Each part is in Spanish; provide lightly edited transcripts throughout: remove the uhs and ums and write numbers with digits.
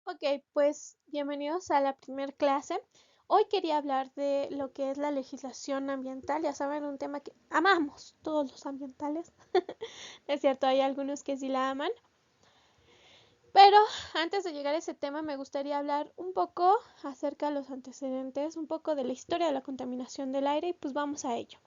Ok, pues bienvenidos a la primer clase. Hoy quería hablar de lo que es la legislación ambiental. Ya saben, un tema que amamos todos los ambientales. Es cierto, hay algunos que sí la aman. Pero antes de llegar a ese tema, me gustaría hablar un poco acerca de los antecedentes, un poco de la historia de la contaminación del aire y pues vamos a ello.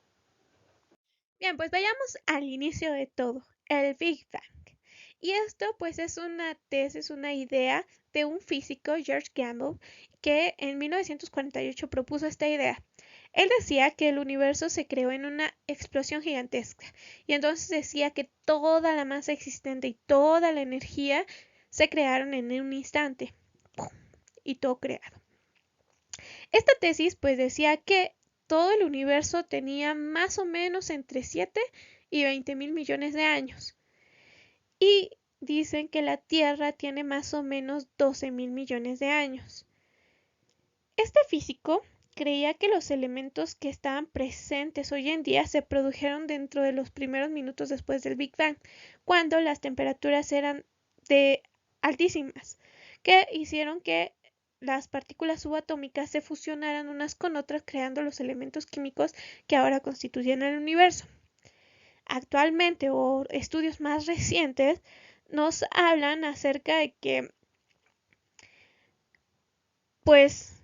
Bien, pues vayamos al inicio de todo, el Big Bang. Y esto pues es una tesis, una idea de un físico, George Gamow, que en 1948 propuso esta idea. Él decía que el universo se creó en una explosión gigantesca y entonces decía que toda la masa existente y toda la energía se crearon en un instante. ¡Pum! Y todo creado. Esta tesis pues decía que todo el universo tenía más o menos entre 7 y 20 mil millones de años. Y dicen que la Tierra tiene más o menos 12 mil millones de años. Este físico creía que los elementos que estaban presentes hoy en día se produjeron dentro de los primeros minutos después del Big Bang, cuando las temperaturas eran de altísimas, que hicieron que las partículas subatómicas se fusionaran unas con otras creando los elementos químicos que ahora constituyen el universo. Actualmente o estudios más recientes nos hablan acerca de que pues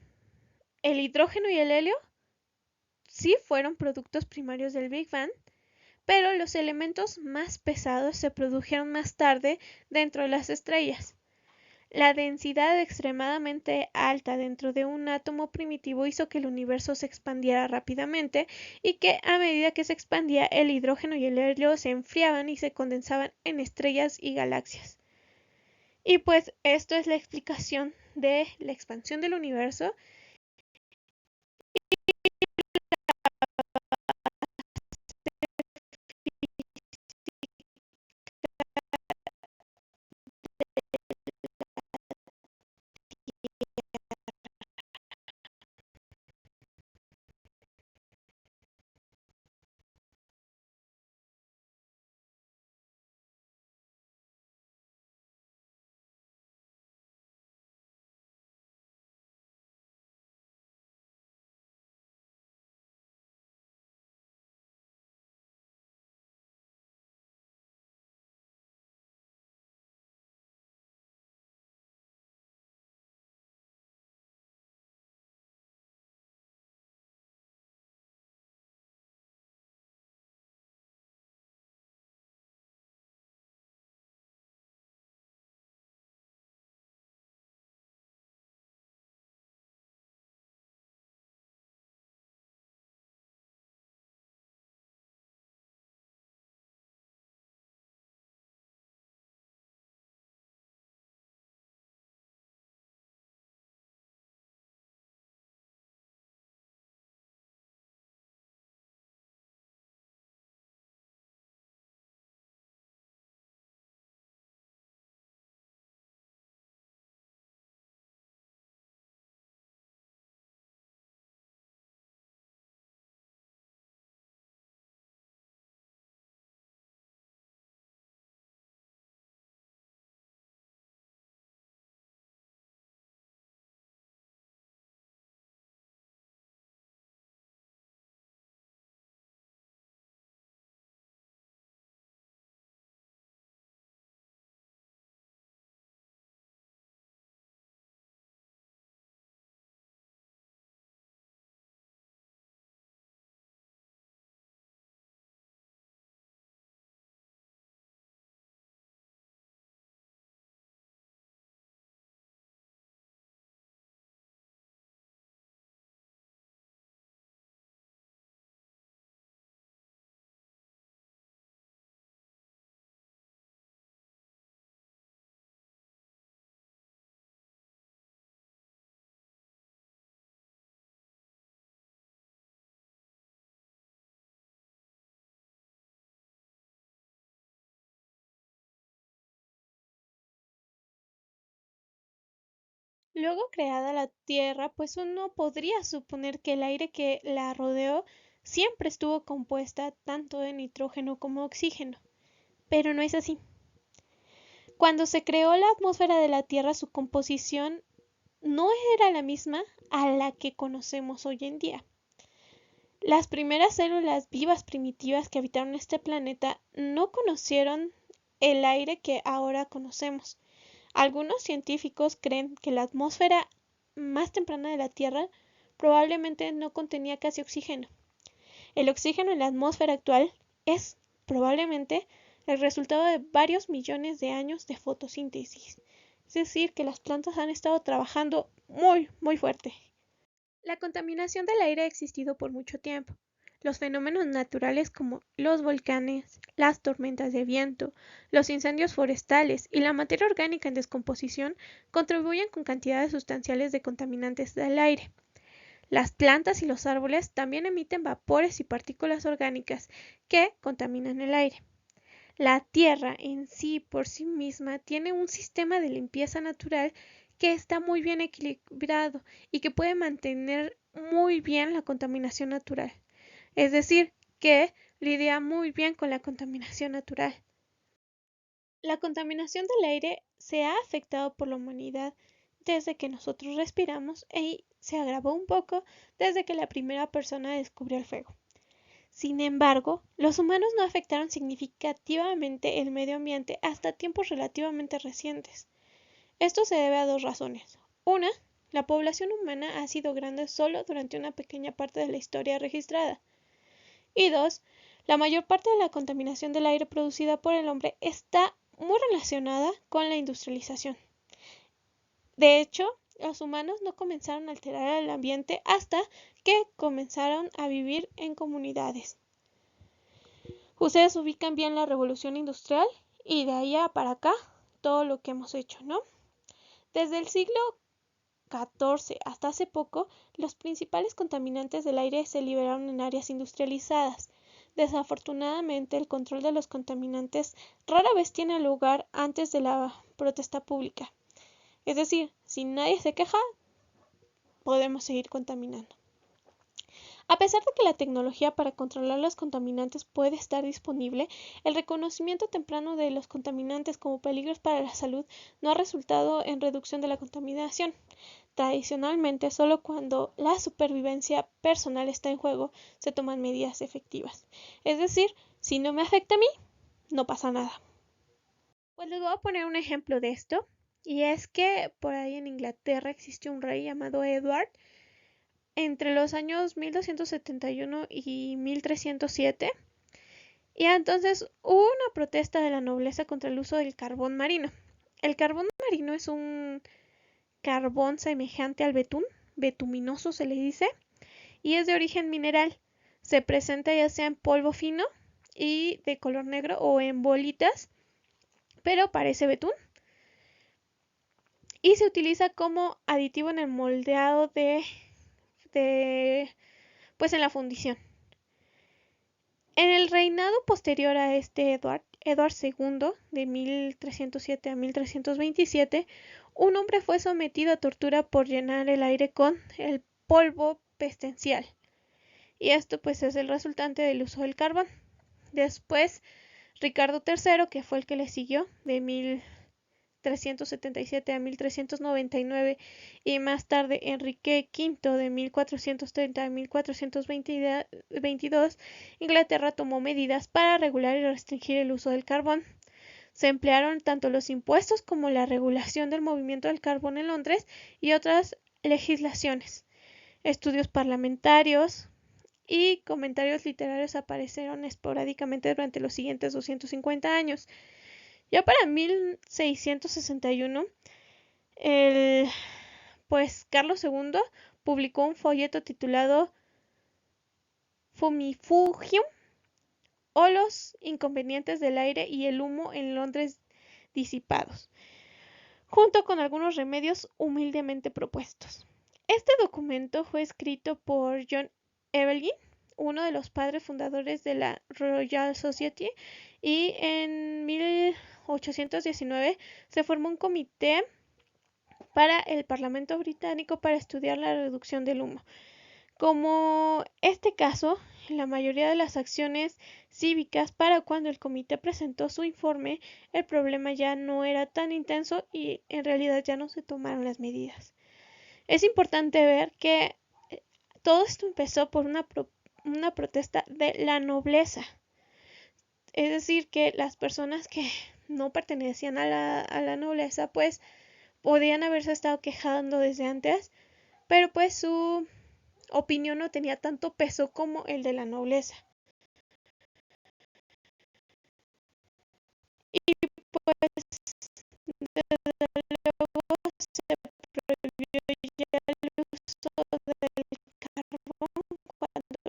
el hidrógeno y el helio sí fueron productos primarios del Big Bang, pero los elementos más pesados se produjeron más tarde dentro de las estrellas. La densidad extremadamente alta dentro de un átomo primitivo hizo que el universo se expandiera rápidamente y que a medida que se expandía el hidrógeno y el helio se enfriaban y se condensaban en estrellas y galaxias. Y pues esto es la explicación de la expansión del universo. Luego creada la Tierra, pues uno podría suponer que el aire que la rodeó siempre estuvo compuesta tanto de nitrógeno como oxígeno, pero no es así. Cuando se creó la atmósfera de la Tierra, su composición no era la misma a la que conocemos hoy en día. Las primeras células vivas primitivas que habitaron este planeta no conocieron el aire que ahora conocemos. Algunos científicos creen que la atmósfera más temprana de la Tierra probablemente no contenía casi oxígeno. El oxígeno en la atmósfera actual es probablemente el resultado de varios millones de años de fotosíntesis. Es decir, que las plantas han estado trabajando muy fuerte. La contaminación del aire ha existido por mucho tiempo. Los fenómenos naturales como los volcanes, las tormentas de viento, los incendios forestales y la materia orgánica en descomposición contribuyen con cantidades sustanciales de contaminantes del aire. Las plantas y los árboles también emiten vapores y partículas orgánicas que contaminan el aire. La Tierra en sí por sí misma tiene un sistema de limpieza natural que está muy bien equilibrado y que puede mantener muy bien la contaminación natural. Es decir, que lidia muy bien con la contaminación natural. La contaminación del aire se ha afectado por la humanidad desde que nosotros respiramos y se agravó un poco desde que la primera persona descubrió el fuego. Sin embargo, los humanos no afectaron significativamente el medio ambiente hasta tiempos relativamente recientes. Esto se debe a dos razones. Una, la población humana ha sido grande solo durante una pequeña parte de la historia registrada. Y dos, la mayor parte de la contaminación del aire producida por el hombre está muy relacionada con la industrialización. De hecho, los humanos no comenzaron a alterar el ambiente hasta que comenzaron a vivir en comunidades. Ustedes ubican bien la revolución industrial y de allá para acá todo lo que hemos hecho, ¿no? Desde el siglo XIV hasta hace poco, los principales contaminantes del aire se liberaron en áreas industrializadas. Desafortunadamente, el control de los contaminantes rara vez tiene lugar antes de la protesta pública. Es decir, si nadie se queja, podemos seguir contaminando. A pesar de que la tecnología para controlar los contaminantes puede estar disponible, el reconocimiento temprano de los contaminantes como peligros para la salud no ha resultado en reducción de la contaminación. Tradicionalmente, solo cuando la supervivencia personal está en juego, se toman medidas efectivas. Es decir, si no me afecta a mí, no pasa nada. Pues les voy a poner un ejemplo de esto, y es que por ahí en Inglaterra existió un rey llamado Edward, entre los años 1271 y 1307, y entonces hubo una protesta de la nobleza contra el uso del carbón marino. El carbón marino es un carbón semejante al betún, betuminoso se le dice, y es de origen mineral. Se presenta ya sea en polvo fino y de color negro o en bolitas, pero parece betún. Y se utiliza como aditivo en el moldeado pues en la fundición. En el reinado posterior a este Edward II, de 1307 a 1327, un hombre fue sometido a tortura por llenar el aire con el polvo pestencial. Y esto pues es el resultante del uso del carbón. Después, Ricardo III, que fue el que le siguió, de 1377 a 1399, y más tarde Enrique V, de 1430 a 1422, Inglaterra tomó medidas para regular y restringir el uso del carbón. Se emplearon tanto los impuestos como la regulación del movimiento del carbón en Londres y otras legislaciones. Estudios parlamentarios y comentarios literarios aparecieron esporádicamente durante los siguientes 250 años. Ya para 1661, Carlos II publicó un folleto titulado Fumifugium, o los inconvenientes del aire y el humo en Londres disipados, junto con algunos remedios humildemente propuestos. Este documento fue escrito por John Evelyn, uno de los padres fundadores de la Royal Society, y en 1819 se formó un comité para el Parlamento británico para estudiar la reducción del humo. Como este caso, en la mayoría de las acciones cívicas, para cuando el comité presentó su informe, el problema ya no era tan intenso y en realidad ya no se tomaron las medidas. Es importante ver que todo esto empezó por una protesta de la nobleza. Es decir, que las personas que no pertenecían a la nobleza, pues podían haberse estado quejando desde antes, pero pues su opinión no tenía tanto peso como el de la nobleza. Y pues desde luego se prohibió ya el uso del carbón cuando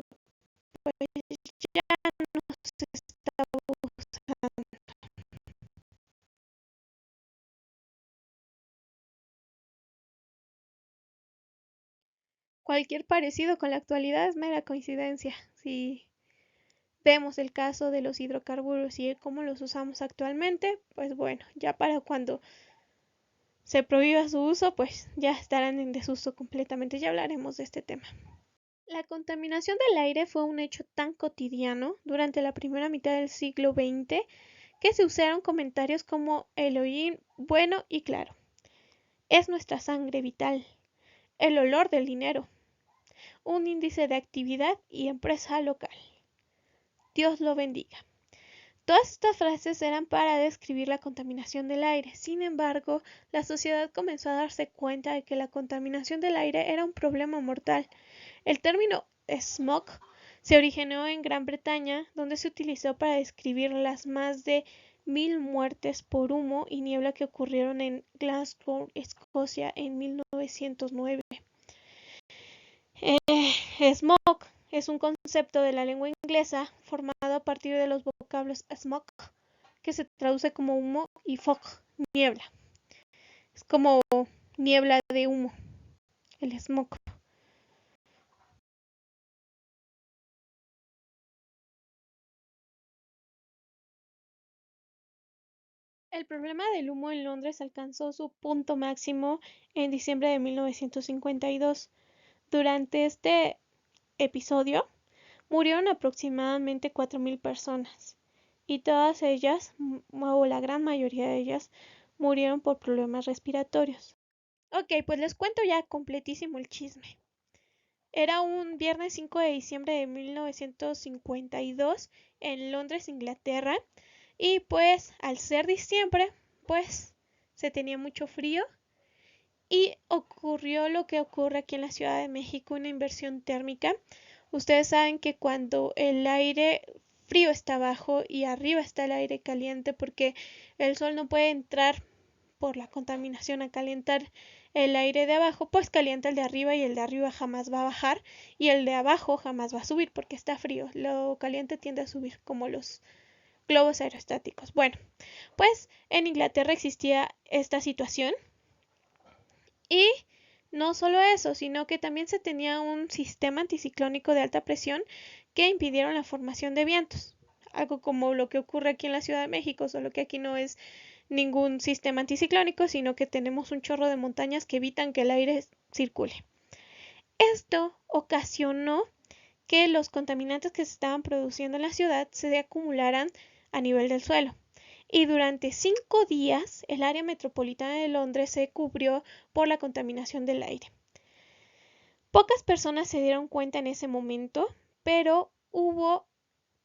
pues ya no se estaba usando. Cualquier parecido con la actualidad es mera coincidencia. Si vemos el caso de los hidrocarburos y cómo los usamos actualmente, pues bueno, ya para cuando se prohíba su uso, pues ya estarán en desuso completamente. Ya hablaremos de este tema. La contaminación del aire fue un hecho tan cotidiano durante la primera mitad del siglo XX que se usaron comentarios como el hollín bueno y claro, es nuestra sangre vital, el olor del dinero, un índice de actividad y empresa local. Dios lo bendiga. Todas estas frases eran para describir la contaminación del aire. Sin embargo, la sociedad comenzó a darse cuenta de que la contaminación del aire era un problema mortal. El término smog se originó en Gran Bretaña, donde se utilizó para describir las más de 1000 muertes por humo y niebla que ocurrieron en Glasgow, Escocia, en 1909. Smog es un concepto de la lengua inglesa formado a partir de los vocablos smoke, que se traduce como humo, y fog, niebla. Es como niebla de humo, el smog. El problema del humo en Londres alcanzó su punto máximo en diciembre de 1952. Durante este episodio murieron aproximadamente 4000 personas y todas ellas, o la gran mayoría de ellas, murieron por problemas respiratorios. Ok, pues les cuento ya completísimo el chisme. Era un viernes 5 de diciembre de 1952 en Londres, Inglaterra, y pues al ser diciembre, pues se tenía mucho frío y ocurrió lo que ocurre aquí en la Ciudad de México, una inversión térmica. Ustedes saben que cuando el aire frío está abajo y arriba está el aire caliente, porque el sol no puede entrar por la contaminación a calentar el aire de abajo, pues calienta el de arriba y el de arriba jamás va a bajar y el de abajo jamás va a subir porque está frío. Lo caliente tiende a subir como los globos aerostáticos. Bueno, pues en Inglaterra existía esta situación y no solo eso, sino que también se tenía un sistema anticiclónico de alta presión que impidieron la formación de vientos. Algo como lo que ocurre aquí en la Ciudad de México, solo que aquí no es ningún sistema anticiclónico, sino que tenemos un chorro de montañas que evitan que el aire circule. Esto ocasionó que los contaminantes que se estaban produciendo en la ciudad se acumularan a nivel del suelo. Y durante 5 días el área metropolitana de Londres se cubrió por la contaminación del aire. Pocas personas se dieron cuenta en ese momento, pero hubo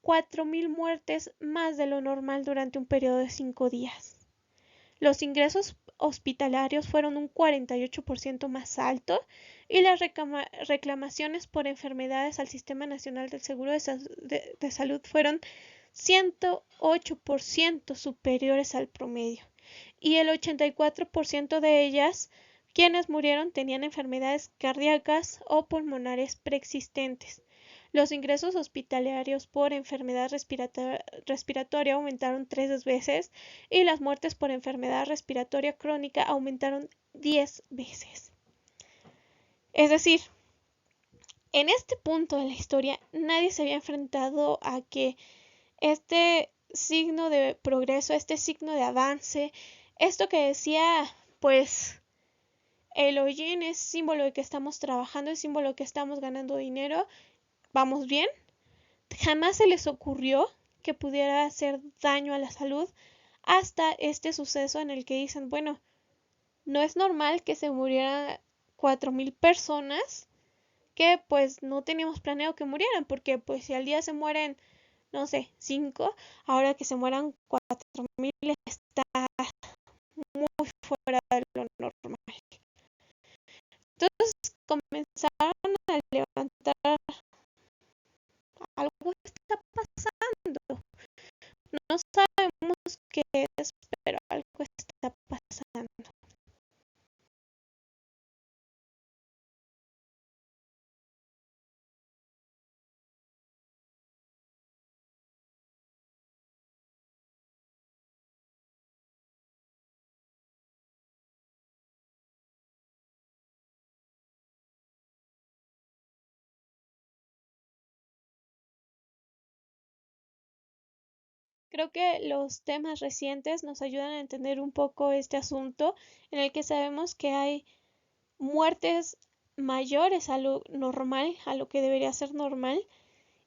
4000 muertes más de lo normal durante un periodo de 5 días. Los ingresos hospitalarios fueron un 48% más alto y las reclamaciones por enfermedades al Sistema Nacional del Seguro de Salud fueron 108% superiores al promedio, y el 84% de ellas, quienes murieron, tenían enfermedades cardíacas o pulmonares preexistentes. Los ingresos hospitalarios por enfermedad respiratoria aumentaron 3 veces y las muertes por enfermedad respiratoria crónica aumentaron 10 veces. Es decir, en este punto de la historia nadie se había enfrentado a que este signo de progreso, este signo de avance, esto que decía, pues el hollín es símbolo de que estamos trabajando, es símbolo de que estamos ganando dinero, vamos bien, jamás se les ocurrió que pudiera hacer daño a la salud hasta este suceso en el que dicen, bueno, no es normal que se murieran 4,000 personas que pues no teníamos planeado que murieran, porque pues si al día se mueren, no sé, 5, ahora que se mueran 4,000 está muy fuera de lo normal. Entonces comenzaron a levantar, algo está pasando, no sabemos qué es, pero algo está pasando. Creo que los temas recientes nos ayudan a entender un poco este asunto en el que sabemos que hay muertes mayores a lo normal, a lo que debería ser normal,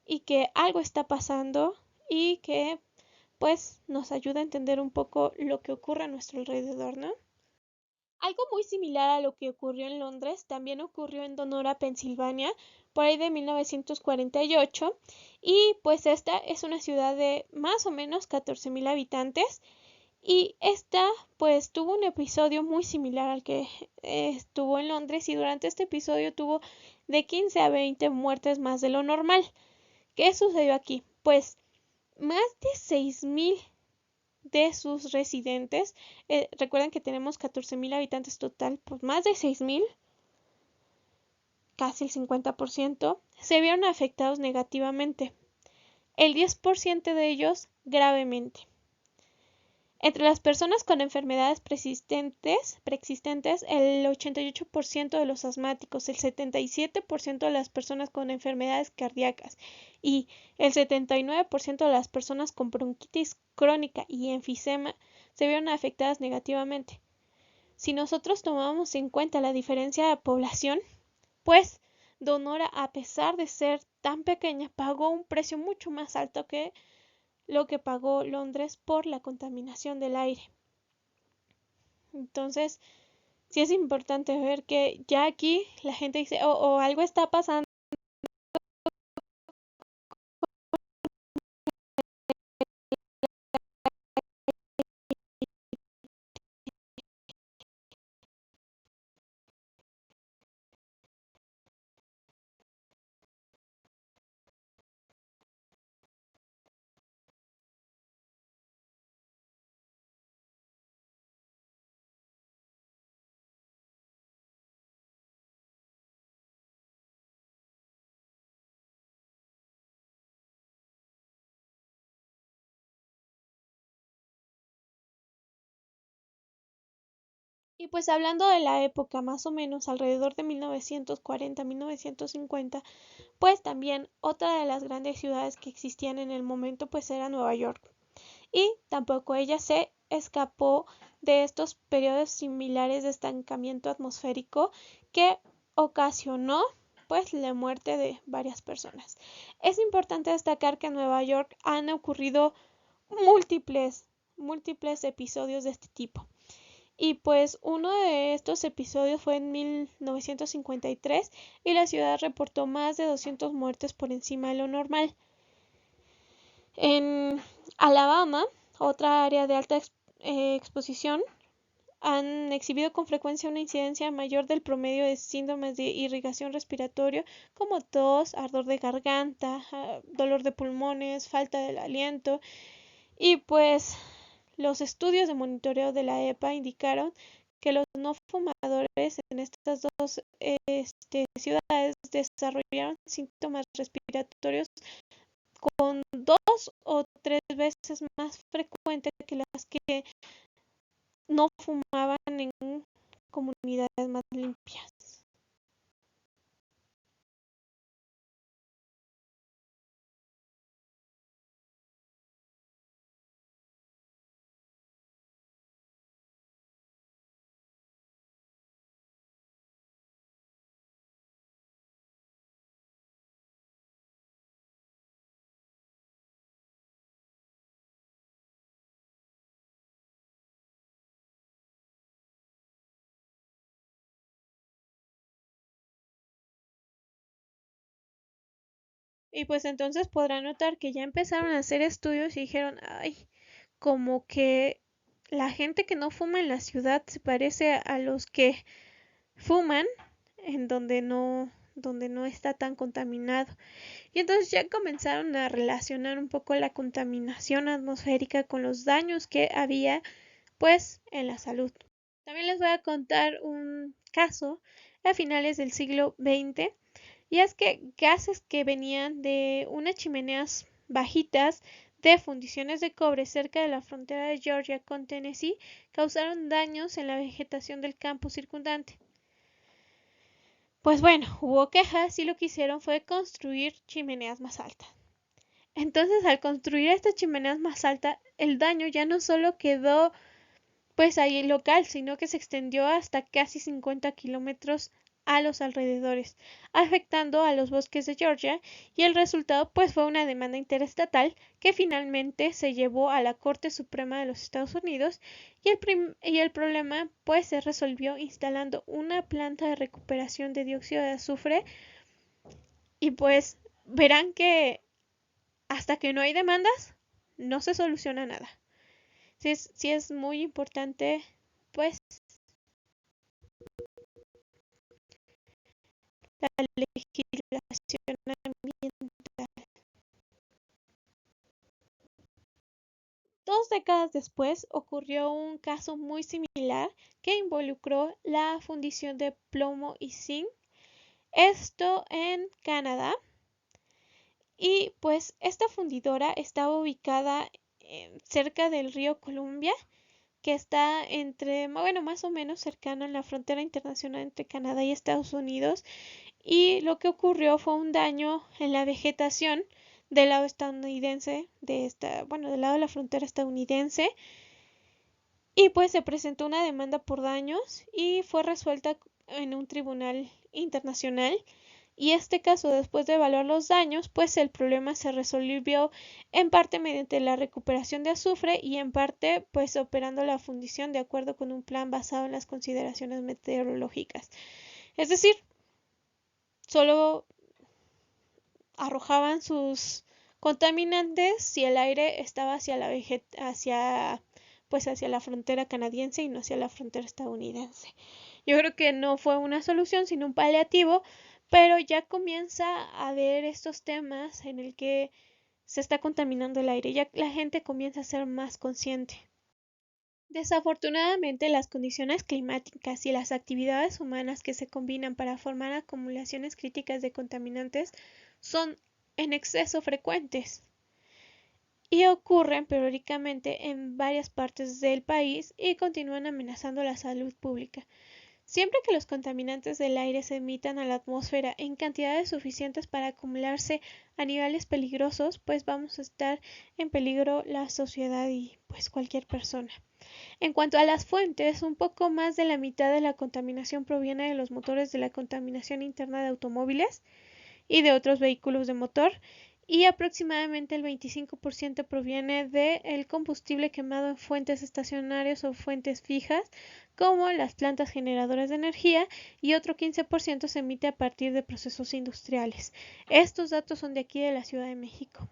y que algo está pasando y que pues nos ayuda a entender un poco lo que ocurre a nuestro alrededor, ¿no? Algo muy similar a lo que ocurrió en Londres también ocurrió en Donora, Pensilvania, por ahí de 1948, y pues esta es una ciudad de más o menos 14,000 habitantes, y esta pues tuvo un episodio muy similar al que estuvo en Londres, y durante este episodio tuvo de 15 a 20 muertes más de lo normal. ¿Qué sucedió aquí? Pues más de 6,000 de sus residentes, recuerden que tenemos 14,000 habitantes total, pues más de 6,000, casi el 50%, se vieron afectados negativamente. El 10% de ellos gravemente. Entre las personas con enfermedades preexistentes, el 88% de los asmáticos, el 77% de las personas con enfermedades cardíacas y el 79% de las personas con bronquitis crónica y enfisema se vieron afectadas negativamente. Si nosotros tomamos en cuenta la diferencia de población, pues Donora, a pesar de ser tan pequeña, pagó un precio mucho más alto que lo que pagó Londres por la contaminación del aire. Entonces, sí es importante ver que ya aquí la gente dice, oh, algo está pasando. Y pues hablando de la época más o menos alrededor de 1940-1950, pues también otra de las grandes ciudades que existían en el momento pues era Nueva York. Y tampoco ella se escapó de estos periodos similares de estancamiento atmosférico que ocasionó pues la muerte de varias personas. Es importante destacar que en Nueva York han ocurrido múltiples episodios de este tipo. Y pues uno de estos episodios fue en 1953 y la ciudad reportó más de 200 muertes por encima de lo normal. En Alabama, otra área de alta exposición, han exhibido con frecuencia una incidencia mayor del promedio de síndromes de irrigación respiratoria como tos, ardor de garganta, dolor de pulmones, falta del aliento. Y pues los estudios de monitoreo de la EPA indicaron que los no fumadores en estas dos ciudades desarrollaron síntomas respiratorios con 2 o 3 veces más frecuente que las que no fumaban en comunidades más limpias. Y pues entonces podrán notar que ya empezaron a hacer estudios y dijeron, ay, como que la gente que no fuma en la ciudad se parece a los que fuman en donde no está tan contaminado. Y entonces ya comenzaron a relacionar un poco la contaminación atmosférica con los daños que había pues en la salud. También les voy a contar un caso a finales del siglo XX, y es que gases que venían de unas chimeneas bajitas de fundiciones de cobre cerca de la frontera de Georgia con Tennessee causaron daños en la vegetación del campo circundante. Pues bueno, hubo quejas y lo que hicieron fue construir chimeneas más altas. Entonces, al construir estas chimeneas más altas, el daño ya no solo quedó pues ahí local, sino que se extendió hasta casi 50 kilómetros a los alrededores, afectando a los bosques de Georgia, y el resultado pues fue una demanda interestatal que finalmente se llevó a la Corte Suprema de los Estados Unidos, y el problema pues se resolvió instalando una planta de recuperación de dióxido de azufre, y pues verán que hasta que no hay demandas no se soluciona nada. Sí es muy importante pues la legislación ambiental. 2 décadas después ocurrió un caso muy similar que involucró la fundición de plomo y zinc, esto en Canadá, y pues esta fundidora estaba ubicada cerca del río Columbia, que está bueno, más o menos cercano en la frontera internacional entre Canadá y Estados Unidos, y lo que ocurrió fue un daño en la vegetación del lado estadounidense, del lado de la frontera estadounidense, y pues se presentó una demanda por daños y fue resuelta en un tribunal internacional. Y este caso, después de evaluar los daños, pues el problema se resolvió en parte mediante la recuperación de azufre y en parte pues operando la fundición de acuerdo con un plan basado en las consideraciones meteorológicas. Es decir, solo arrojaban sus contaminantes si el aire estaba hacia la frontera canadiense y no hacia la frontera estadounidense. Yo creo que no fue una solución, sino un paliativo, pero ya comienza a haber estos temas en el que se está contaminando el aire, ya la gente comienza a ser más consciente. Desafortunadamente, las condiciones climáticas y las actividades humanas que se combinan para formar acumulaciones críticas de contaminantes son en exceso frecuentes y ocurren periódicamente en varias partes del país y continúan amenazando la salud pública. Siempre que los contaminantes del aire se emitan a la atmósfera en cantidades suficientes para acumularse a niveles peligrosos, pues vamos a estar en peligro la sociedad y pues cualquier persona. En cuanto a las fuentes, un poco más de la mitad de la contaminación proviene de los motores de la contaminación interna de automóviles y de otros vehículos de motor, y aproximadamente el 25% proviene del combustible quemado en fuentes estacionarias o fuentes fijas, como las plantas generadoras de energía, y otro 15% se emite a partir de procesos industriales. Estos datos son de aquí de la Ciudad de México.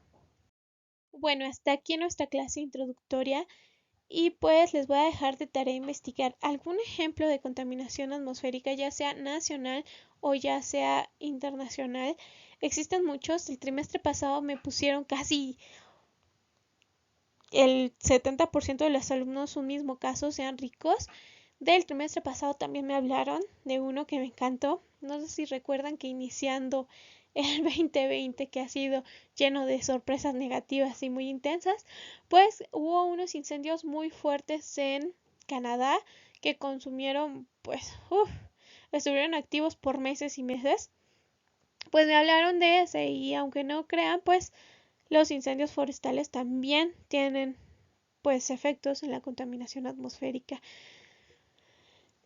Bueno, hasta aquí nuestra clase introductoria. Y pues les voy a dejar de tarea investigar algún ejemplo de contaminación atmosférica, ya sea nacional o ya sea internacional. Existen muchos. El trimestre pasado me pusieron casi el 70% de los alumnos un mismo caso, sean ricos. Del trimestre pasado también me hablaron de uno que me encantó. No sé si recuerdan que iniciando el 2020, que ha sido lleno de sorpresas negativas y muy intensas, pues hubo unos incendios muy fuertes en Canadá que consumieron, pues, estuvieron activos por meses y meses. Pues me hablaron de ese, y aunque no crean, pues los incendios forestales también tienen pues efectos en la contaminación atmosférica.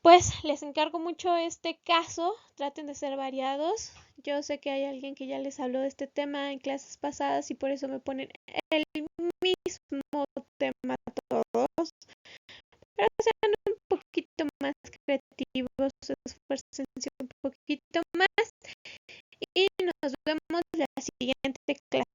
Pues les encargo mucho este caso, traten de ser variados. Yo sé que hay alguien que ya les habló de este tema en clases pasadas y por eso me ponen el mismo tema a todos, pero sean un poquito más creativos, esfuércense un poquito más, y nos vemos la siguiente clase.